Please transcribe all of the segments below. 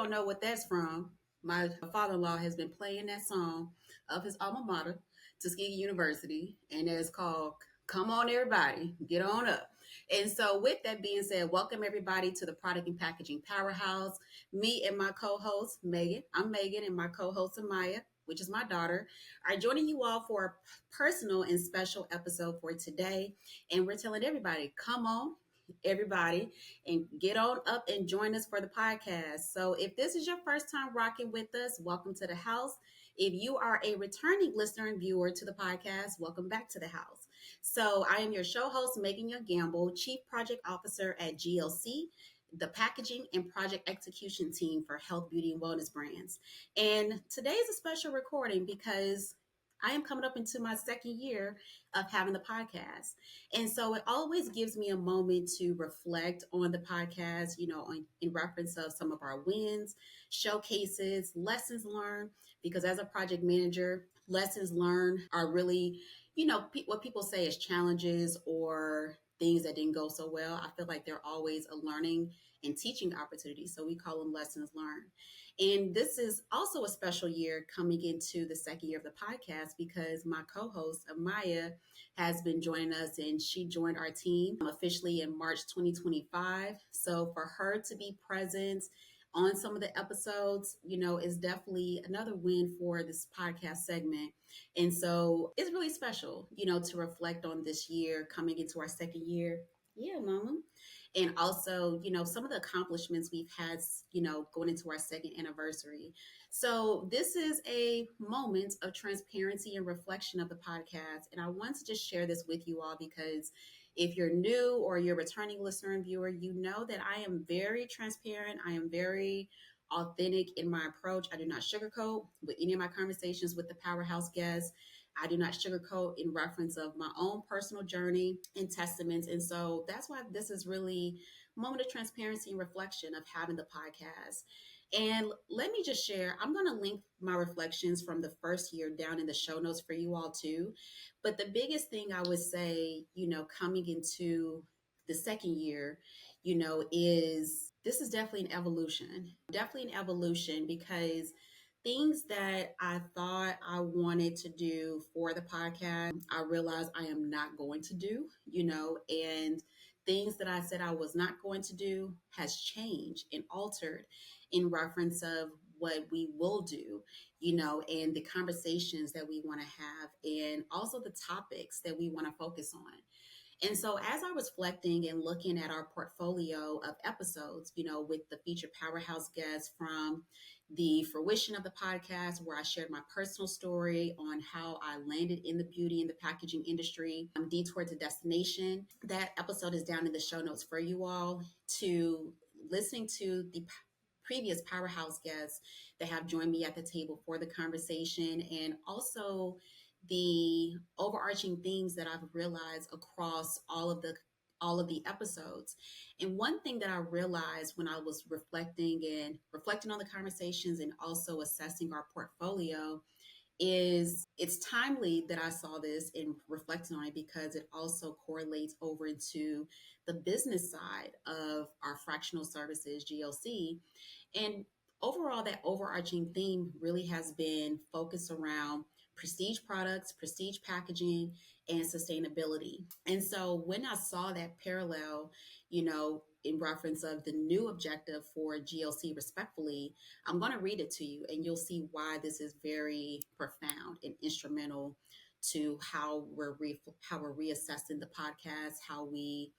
don't know what that's from, my father-in-law has been playing that song of his alma mater, Tuskegee University, and it's called "Come On Everybody, Get On Up." And so, with that being said, welcome everybody to the Product and Packaging Powerhouse. Me and my co-host Megan. I'm Megan, and my co-host Amaiyah, which is my daughter, are joining you all for a personal and special episode for today. And we're telling everybody, come on, everybody, and get on up and join us for the podcast. So if this is your first time rocking with us, welcome to the house. If you are a returning listener and viewer to the podcast, welcome back to the house. So I am your show host, Megan Young Gamble, Chief Project Officer at GLC, the packaging and project execution team for health, beauty, and wellness brands. And today is a special recording because I am coming up into my second year of having the podcast. And so it always gives me a moment to reflect on the podcast, in reference of some of our wins, showcases, lessons learned, because as a project manager, lessons learned are really, what people say is challenges or things that didn't go so well. I feel like they're always a learning and teaching opportunity. So we call them lessons learned. And this is also a special year coming into the second year of the podcast because my co-host, Amaiyah, has been joining us, and she joined our team officially in March 2025. So for her to be present on some of the episodes, is definitely another win for this podcast segment. And so it's really special, to reflect on this year coming into our second year. Yeah, mama. And also, some of the accomplishments we've had, going into our second anniversary. So this is a moment of transparency and reflection of the podcast. And I want to just share this with you all because if you're new or you're a returning listener and viewer, you know that I am very transparent. I am very authentic in my approach. I do not sugarcoat with any of my conversations with the powerhouse guests. I do not sugarcoat in reference of my own personal journey and testaments. And so that's why this is really a moment of transparency and reflection of having the podcast. And let me just share, I'm going to link my reflections from the first year down in the show notes for you all too. But the biggest thing I would say, coming into the second year, is this is definitely an evolution because things that I thought I wanted to do for the podcast, I realized I am not going to do, and things that I said I was not going to do has changed and altered in reference of what we will do, and the conversations that we want to have, and also the topics that we want to focus on. And so as I was reflecting and looking at our portfolio of episodes, with the featured powerhouse guests from the fruition of the podcast, where I shared my personal story on how I landed in the beauty and the packaging industry, Detour to Destination. That episode is down in the show notes for you all, to listening to the previous powerhouse guests that have joined me at the table for the conversation, and also the overarching themes that I've realized across all of the episodes. And one thing that I realized when I was reflecting on the conversations and also assessing our portfolio is it's timely that I saw this and reflecting on it because it also correlates over into the business side of our fractional services, GLC. And overall, that overarching theme really has been focused around prestige products, prestige packaging, and sustainability. And so when I saw that parallel, in reference of the new objective for GLC respectfully, I'm going to read it to you and you'll see why this is very profound and instrumental to how we're reassessing the podcast, how we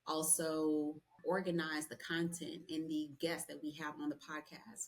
also organize the content and the guests that we have on the podcast.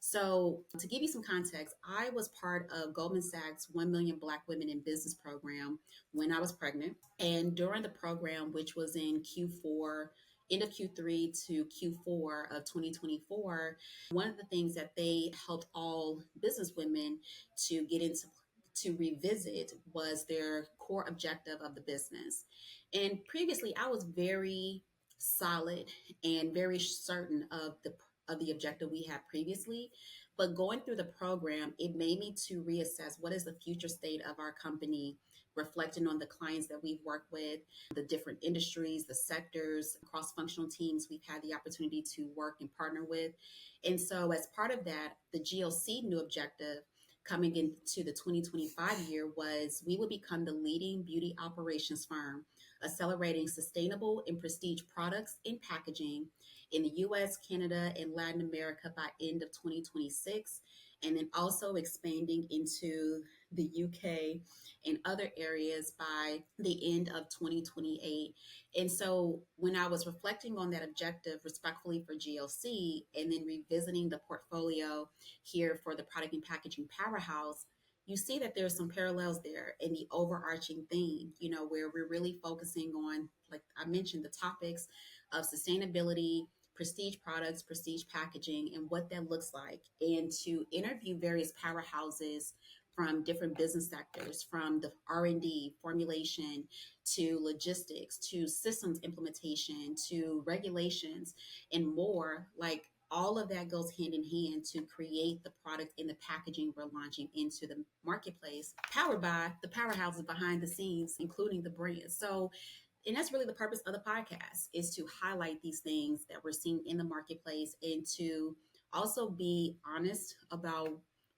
So to give you some context, I was part of Goldman Sachs 1 Million Black Women in Business program when I was pregnant. And during the program, which was in Q4, end of Q3 to Q4 of 2024, one of the things that they helped all business women to get into to revisit was their core objective of the business. And previously, I was very solid and very certain of the objective we had previously. But going through the program, it made me to reassess what is the future state of our company, reflecting on the clients that we've worked with, the different industries, the sectors, cross functional teams we've had the opportunity to work and partner with. And so, as part of that, the GLC new objective coming into the 2025 year was we would become the leading beauty operations firm, accelerating sustainable and prestige products in packaging in the US, Canada, and Latin America by end of 2026, and then also expanding into the UK and other areas by the end of 2028. And so when I was reflecting on that objective respectfully for GLC and then revisiting the portfolio here for the product and packaging powerhouse, you see that there's some parallels there in the overarching theme, where we're really focusing on, like I mentioned, the topics of sustainability, prestige products, prestige packaging, and what that looks like, and to interview various powerhouses from different business sectors, from the R&D, formulation, to logistics, to systems implementation, to regulations, and more. Like all of that goes hand in hand to create the product and the packaging we're launching into the marketplace, powered by the powerhouses behind the scenes, including the brands. So, and that's really the purpose of the podcast, is to highlight these things that we're seeing in the marketplace and to also be honest about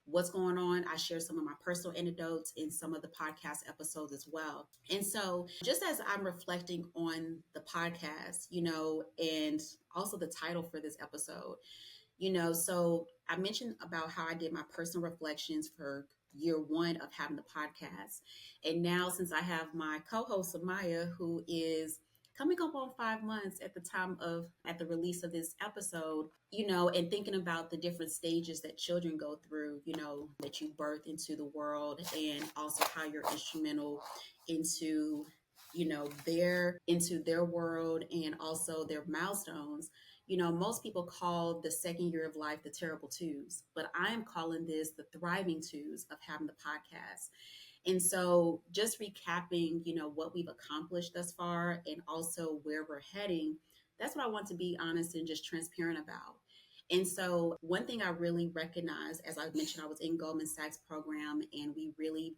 what's going on. I share some of my personal anecdotes in some of the podcast episodes as well. And so just as I'm reflecting on the podcast, and also the title for this episode, so I mentioned about how I did my personal reflections for year one of having the podcast. And now, since I have my co-host Amaiyah, who is coming up on 5 months at the time of at the release of this episode, and thinking about the different stages that children go through, that you birth into the world, and also how you're instrumental into their world and also their milestones. Most people call the second year of life the terrible twos, but I am calling this the thriving twos of having the podcast. And so just recapping, what we've accomplished thus far and also where we're heading, that's what I want to be honest and just transparent about. And so one thing I really recognize, as I mentioned, I was in Goldman Sachs program and we really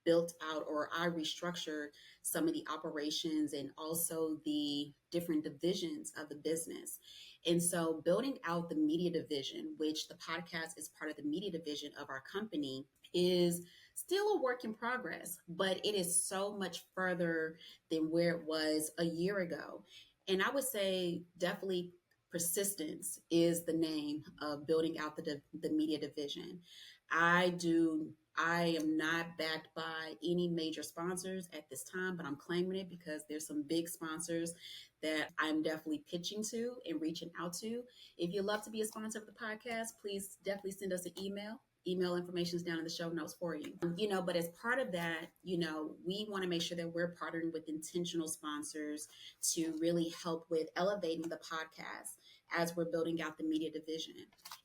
built out, or I restructured some of the operations and also the different divisions of the business. And so building out the media division, which the podcast is part of the media division of our company, is still a work in progress, but it is so much further than where it was a year ago. And I would say definitely persistence is the name of building out the media division. I am not backed by any major sponsors at this time, but I'm claiming it because there's some big sponsors that I'm definitely pitching to and reaching out to. If you'd love to be a sponsor of the podcast, please definitely send us an email. Email information is down in the show notes for you. But as part of that, we want to make sure that we're partnering with intentional sponsors to really help with elevating the podcast as we're building out the media division.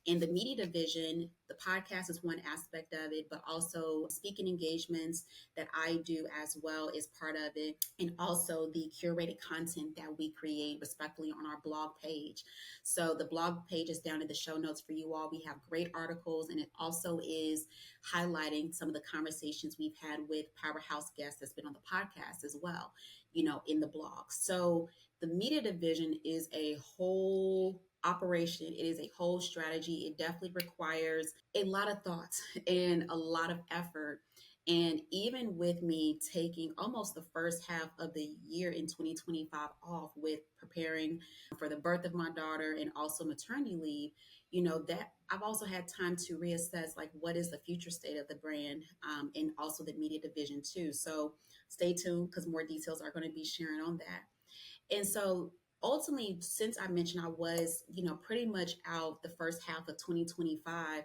In the media division, the podcast is one aspect of it, but also speaking engagements that I do as well is part of it. And also the curated content that we create respectfully on our blog page. So the blog page is down in the show notes for you all. We have great articles, and it also is highlighting some of the conversations we've had with powerhouse guests that's been on the podcast as well, in the blog. So the media division is a whole operation. It is a whole strategy. It definitely requires a lot of thoughts and a lot of effort. And even with me taking almost the first half of the year in 2025 off with preparing for the birth of my daughter and also maternity leave, that I've also had time to reassess like what is the future state of the brand, and also the media division too. So stay tuned because more details are going to be sharing on that. And so ultimately, since I mentioned I was, pretty much out the first half of 2025,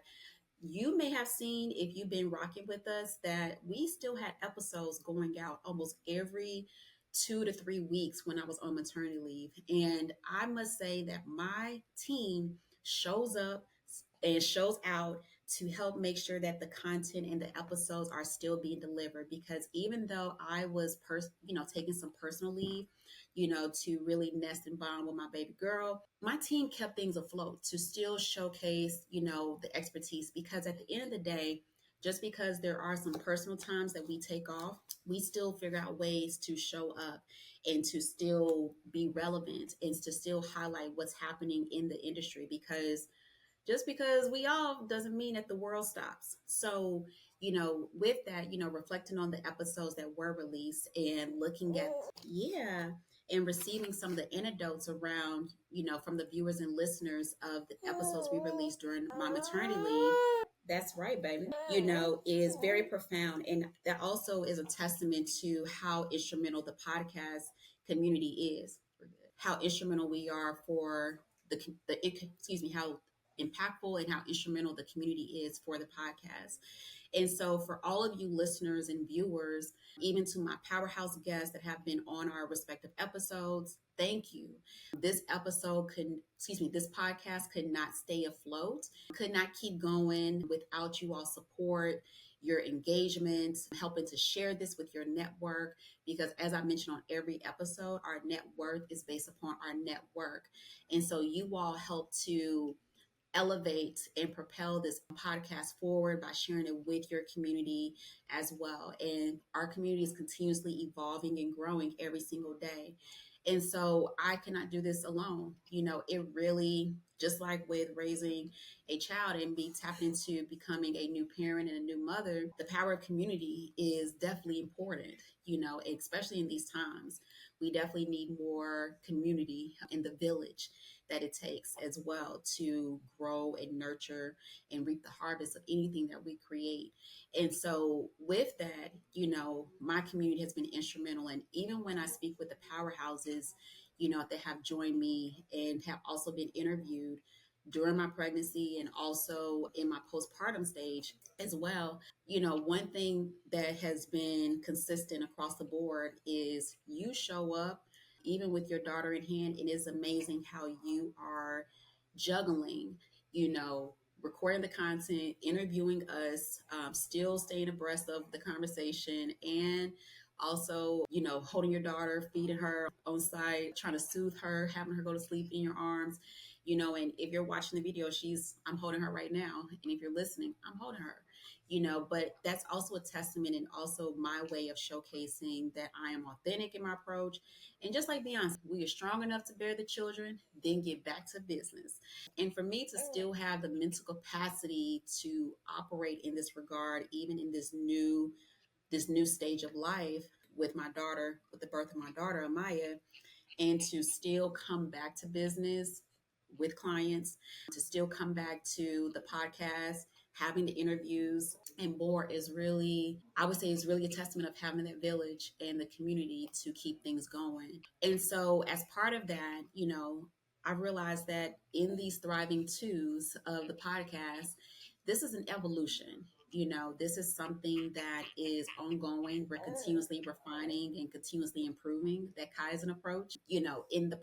you may have seen, if you've been rocking with us, that we still had episodes going out almost every 2 to 3 weeks when I was on maternity leave. And I must say that my team shows up and shows out to help make sure that the content and the episodes are still being delivered. Because even though I was, taking some personal leave, to really nest and bond with my baby girl, my team kept things afloat to still showcase, the expertise. Because at the end of the day, just because there are some personal times that we take off, we still figure out ways to show up and to still be relevant and to still highlight what's happening in the industry. Because just because we all doesn't mean that the world stops. So, with that, reflecting on the episodes that were released and looking at, yeah, and receiving some of the anecdotes around, from the viewers and listeners of the episodes we released during my maternity leave. That's right, baby. Is very profound. And that also is a testament to how instrumental the podcast community is, how instrumental we are for how impactful and how instrumental the community is for the podcast. And so, for all of you listeners and viewers, even to my powerhouse guests that have been on our respective episodes, thank you. This podcast could not stay afloat, could not keep going without you all support, your engagement, helping to share this with your network. Because as I mentioned on every episode, our net worth is based upon our network. And so you all help to elevate and propel this podcast forward by sharing it with your community as well. And our community is continuously evolving and growing every single day. And so I cannot do this alone. It really, just like with raising a child and be tapped into becoming a new parent and a new mother, the power of community is definitely important, especially in these times. We definitely need more community in the village that it takes as well to grow and nurture and reap the harvest of anything that we create. And so with that, my community has been instrumental. And even when I speak with the powerhouses, that have joined me and have also been interviewed during my pregnancy and also in my postpartum stage as well. One thing that has been consistent across the board is you show up even with your daughter in hand. It is amazing how you are juggling, you know, recording the content, interviewing us, still staying abreast of the conversation, and also, holding your daughter, feeding her on site, trying to soothe her, having her go to sleep in your arms, and if you're watching the video, I'm holding her right now. And if you're listening, I'm holding her, but that's also a testament and also my way of showcasing that I am authentic in my approach. And just like Beyonce, we are strong enough to bear the children, then get back to business. And for me to still have the mental capacity to operate in this regard, even in this new stage of life with my daughter, with the birth of my daughter, Amaiyah, and to still come back to business with clients, to still come back to the podcast, having the interviews and more is really, I would say, is really a testament of having that village and the community to keep things going. And so as part of that, I realized that in these thriving twos of the podcast, this is an evolution. This is something that is ongoing. We're continuously refining and continuously improving that Kaizen approach, in the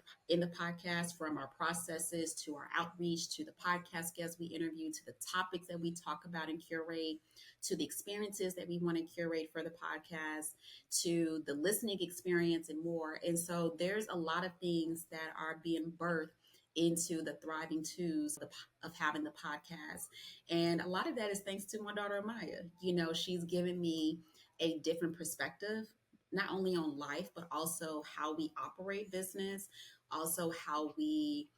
podcast, from our processes to our outreach to the podcast guests we interview to the topics that we talk about and curate to the experiences that we want to curate for the podcast to the listening experience and more. And so there's a lot of things that are being birthed into the thriving twos of having the podcast. And a lot of that is thanks to my daughter, Amaiyah. She's given me a different perspective, not only on life, but also how we operate business, also how we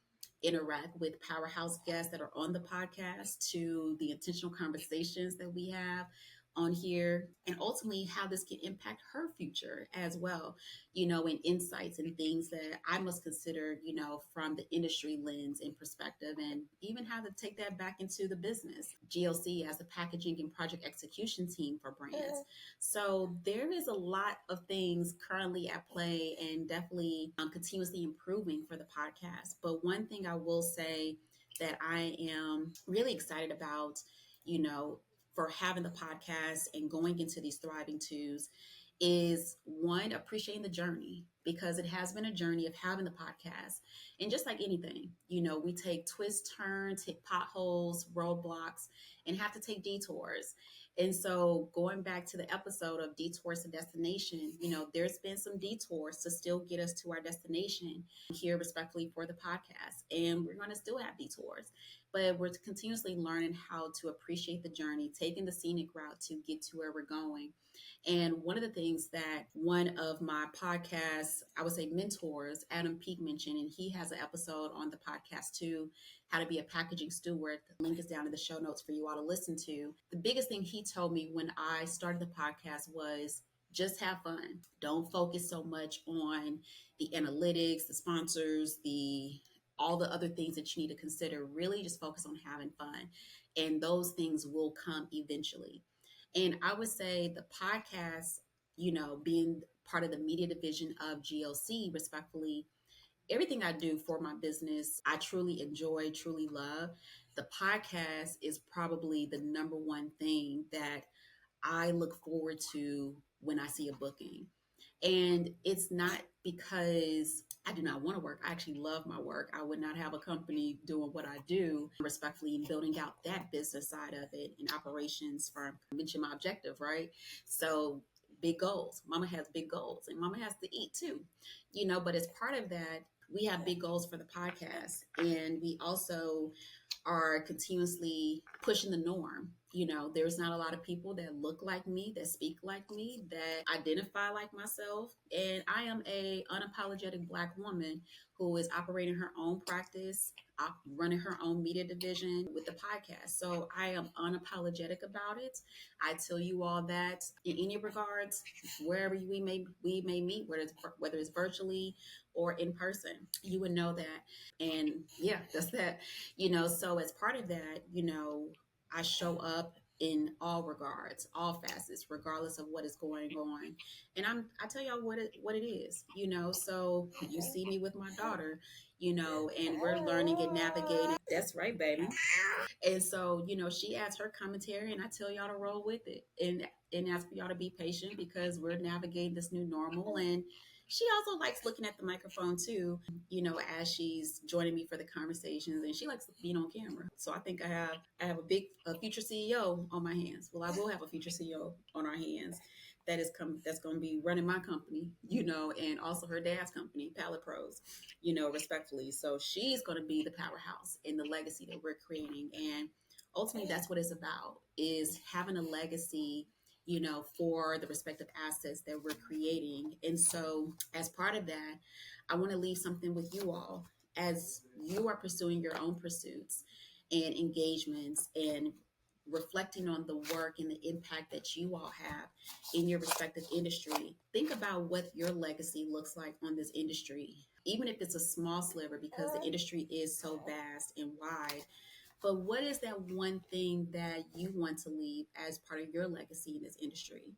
interact with powerhouse guests that are on the podcast, to the intentional conversations that we have on here, and ultimately how this can impact her future as well, and insights and things that I must consider, from the industry lens and perspective, and even how to take that back into the business. GLC as the packaging and project execution team for brands. So there is a lot of things currently at play and definitely continuously improving for the podcast. But one thing I will say that I am really excited about, for having the podcast and going into these thriving twos is one, appreciating the journey, because it has been a journey of having the podcast. And just like anything, we take twists, turns, hit potholes, roadblocks, and have to take detours. And so going back to the episode of detours to destination, there's been some detours to still get us to our destination here respectfully for the podcast. And we're going to still have detours, but we're continuously learning how to appreciate the journey, taking the scenic route to get to where we're going. And one of the things that one of my podcast, I would say mentors, Adam Peake, mentioned, and he has an episode on the podcast too, how to be a packaging steward. The link is down in the show notes for you all to listen to. The biggest thing he told me when I started the podcast was just have fun. Don't focus so much on the analytics, the sponsors, the all the other things that you need to consider. Really just focus on having fun. And those things will come eventually. And I would say the podcast, being part of the media division of GLC, respectfully, everything I do for my business, I truly enjoy, truly love. The podcast is probably the number one thing that I look forward to when I see a booking. And it's not because I do not want to work. I actually love my work. I would not have a company doing what I do, respectfully, and building out that business side of it in operations firm. I mentioned my objective, right? So big goals. Mama has big goals and mama has to eat too, but as part of that, we have big goals for the podcast. And we also are continuously pushing the norm. There's not a lot of people that look like me, that speak like me, that identify like myself. And I am a unapologetic Black woman who is operating her own practice, running her own media division with the podcast. So I am unapologetic about it. I tell you all that in any regards, wherever we may meet, whether it's virtually or in person, you would know that. And yeah, that's that. So as part of that, I show up in all regards, all facets, regardless of what is going on. And I tell y'all what it is, so you see me with my daughter, and we're learning and navigating. That's right, baby. And so, she adds her commentary and I tell y'all to roll with it and ask for y'all to be patient because we're navigating this new normal. And she also likes looking at the microphone too, as she's joining me for the conversations, and she likes being on camera. So I think I have a future CEO on my hands. Well, I will have a future CEO on our hands that's going to be running my company, and also her dad's company, Palette Pros, respectfully. So she's going to be the powerhouse in the legacy that we're creating. And ultimately, that's what it's about, is having a legacy, for the respective assets that we're creating. And so as part of that, I want to leave something with you all as you are pursuing your own pursuits and engagements and reflecting on the work and the impact that you all have in your respective industry. Think about what your legacy looks like on this industry, even if it's a small sliver, because the industry is so vast and wide. But what is that one thing that you want to leave as part of your legacy in this industry?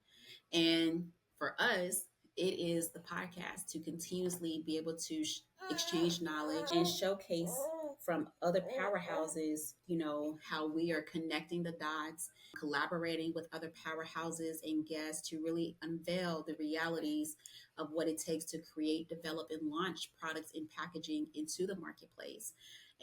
And for us, it is the podcast, to continuously be able to exchange knowledge and showcase from other powerhouses, how we are connecting the dots, collaborating with other powerhouses and guests to really unveil the realities of what it takes to create, develop, and launch products and packaging into the marketplace.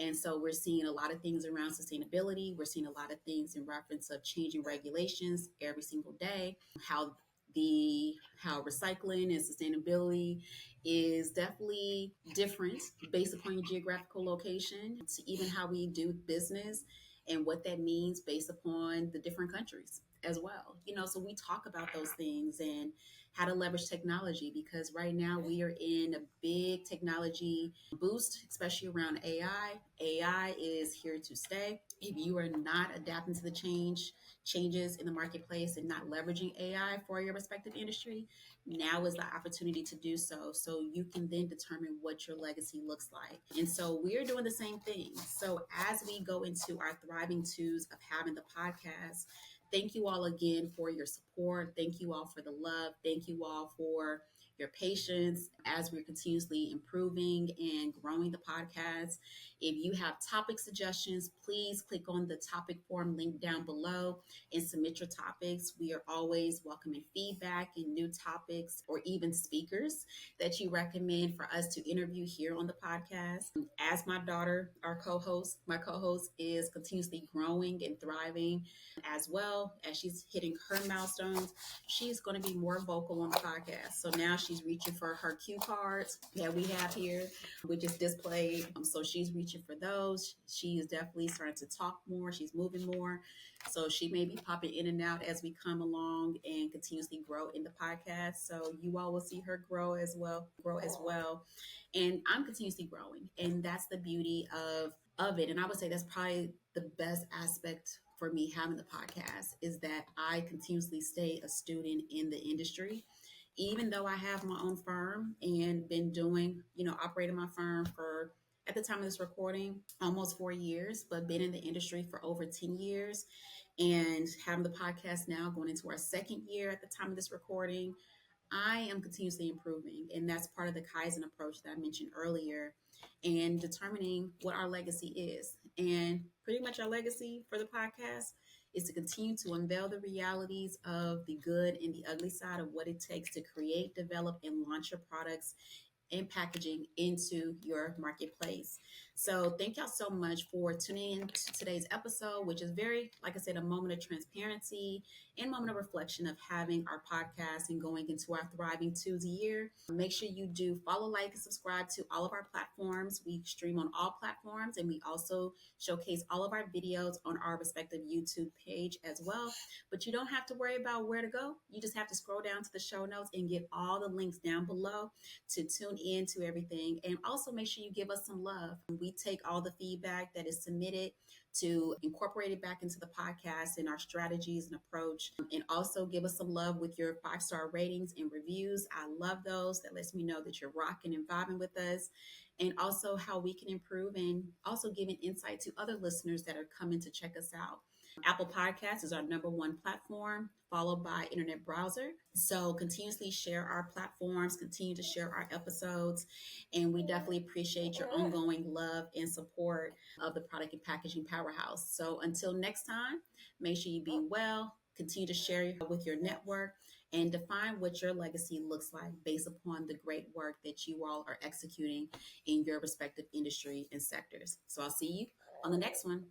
And so we're seeing a lot of things around sustainability. We're seeing a lot of things in reference of changing regulations every single day, how recycling and sustainability is definitely different based upon your geographical location, to even how we do business and what that means based upon the different countries as well. So we talk about those things and how to leverage technology, because right now we are in a big technology boost, especially around AI. AI is here to stay. If you are not adapting to the changes in the marketplace and not leveraging AI for your respective industry, now is the opportunity to do so. So you can then determine what your legacy looks like. And so we're doing the same thing. So as we go into our thriving twos of having the podcast, thank you all again for your support. Thank you all for the love. Thank you all for your patience as we're continuously improving and growing the podcast. If you have topic suggestions, please click on the topic form link down below and submit your topics. We are always welcoming feedback and new topics or even speakers that you recommend for us to interview here on the podcast. As my daughter, my co-host is continuously growing and thriving as well as she's hitting her milestones. She's going to be more vocal on the podcast. So now she's reaching for her cue cards that we have here, which is displayed. So she's reaching for those. She is definitely starting to talk more. She's moving more. So she may be popping in and out as we come along and continuously grow in the podcast. So you all will see her grow as well. And I'm continuously growing. And that's the beauty of it. And I would say that's probably the best aspect for me having the podcast is that I continuously stay a student in the industry. Even though I have my own firm and been doing, operating my firm for, at the time of this recording, almost 4 years, but been in the industry for over 10 years and having the podcast now going into our second year at the time of this recording, I am continuously improving. And that's part of the Kaizen approach that I mentioned earlier and determining what our legacy is. And pretty much our legacy for the podcast is to continue to unveil the realities of the good and the ugly side of what it takes to create, develop, and launch your products and packaging into your marketplace. So thank y'all so much for tuning in to today's episode, which is very, like I said, a moment of transparency and moment of reflection of having our podcast and going into our thriving twos year. Make sure you do follow, like, and subscribe to all of our platforms. We stream on all platforms, and we also showcase all of our videos on our respective YouTube page as well. But you don't have to worry about where to go. You just have to scroll down to the show notes and get all the links down below to tune in to everything. And also make sure you give us some love. We take all the feedback that is submitted to incorporate it back into the podcast and our strategies and approach. And also give us some love with your 5-star ratings and reviews. I love those. That lets me know that you're rocking and vibing with us. And also how we can improve and also giving insight to other listeners that are coming to check us out. Apple Podcasts is our number one platform, followed by internet browser. So continuously share our platforms, continue to share our episodes, and we definitely appreciate your ongoing love and support of the Product and Packaging Powerhouse. So until next time, make sure you be well, continue to share with your network, and define what your legacy looks like based upon the great work that you all are executing in your respective industry and sectors. So I'll see you on the next one.